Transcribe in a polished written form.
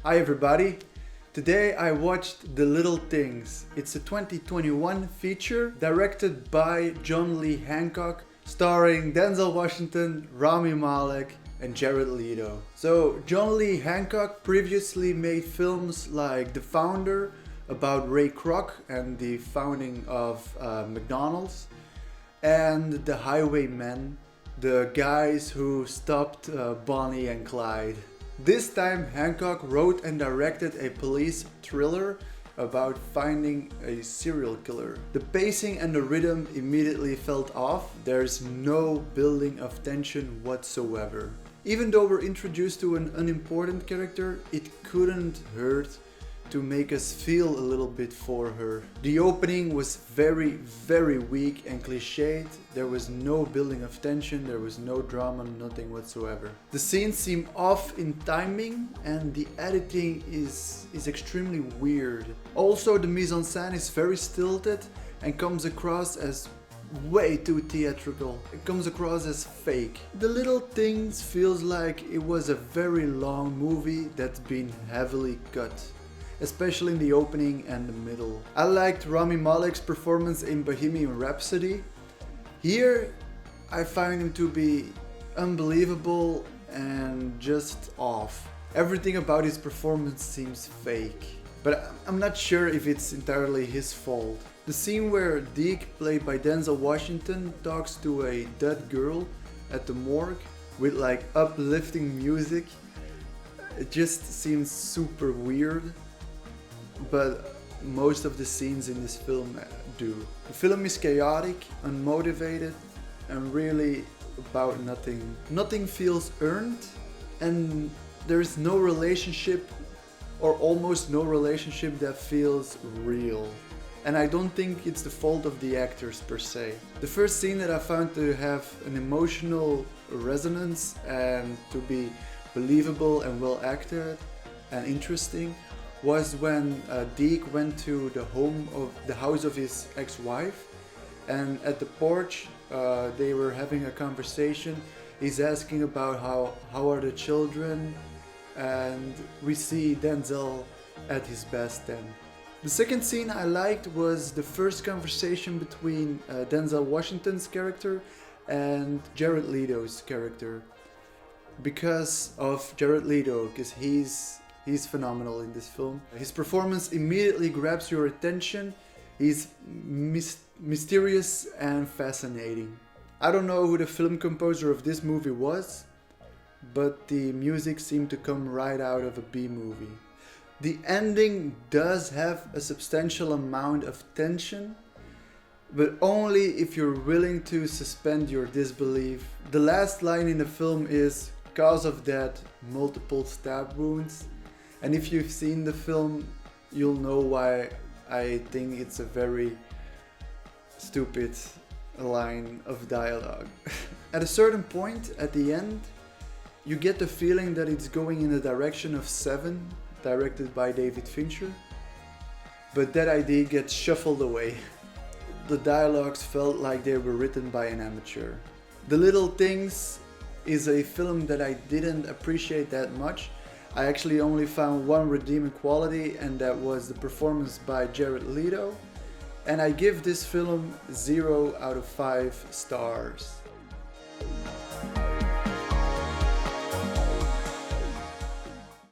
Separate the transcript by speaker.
Speaker 1: Hi everybody! Today I watched The Little Things. It's a 2021 feature directed by Lee Hancock, starring Denzel Washington, Rami Malek and Jared Leto. So Lee Hancock previously made films like The Founder, about Ray Kroc and the founding of McDonald's, and The Highwaymen, the guys who stopped Bonnie and Clyde. This time Hancock wrote and directed a police thriller about finding a serial killer. The pacing and the rhythm immediately felt off. There's no building of tension whatsoever. Even though we're introduced to an unimportant character, it couldn't hurt to make us feel a little bit for her. The opening was very weak and cliched. There was no building of tension, there was no drama, nothing whatsoever. The scenes seem off in timing and the editing is extremely weird. Also, the mise-en-scène is very stilted and comes across as way too theatrical. It comes across as fake. The Little Things feels like it was a very long movie that's been heavily cut, especially in the opening and the middle. I liked Rami Malek's performance in Bohemian Rhapsody. Here, I find him to be unbelievable and just off. Everything about his performance seems fake, but I'm not sure if it's entirely his fault. The scene where Deke, played by Denzel Washington, talks to a dead girl at the morgue with like uplifting music, it just seems super weird. But most of the scenes in this film do. The film is chaotic, unmotivated, and really about nothing. Nothing feels earned, and there's no relationship, or almost no relationship, that feels real. And I don't think it's the fault of the actors per se. The first scene that I found to have an emotional resonance and to be believable and well acted and interesting was when Deke went to the house of his ex-wife, and at the porch they were having a conversation. He's asking about how are the children, and we see Denzel at his best then. The second scene I liked was the first conversation between Denzel Washington's character and Jared Leto's character, because of Jared Leto, because he's phenomenal in this film. His performance immediately grabs your attention. He's mysterious and fascinating. I don't know who the film composer of this movie was, but the music seemed to come right out of a B movie. The ending does have a substantial amount of tension, but only if you're willing to suspend your disbelief. The last line in the film is, "Cause of death, multiple stab wounds." And if you've seen the film, you'll know why I think it's a very stupid line of dialogue. At a certain point, at the end, you get the feeling that it's going in the direction of Seven, directed by David Fincher. But that idea gets shuffled away. The dialogues felt like they were written by an amateur. The Little Things is a film that I didn't appreciate that much. I actually only found one redeeming quality, and that was the performance by Jared Leto. And I give this film 0 out of 5 stars.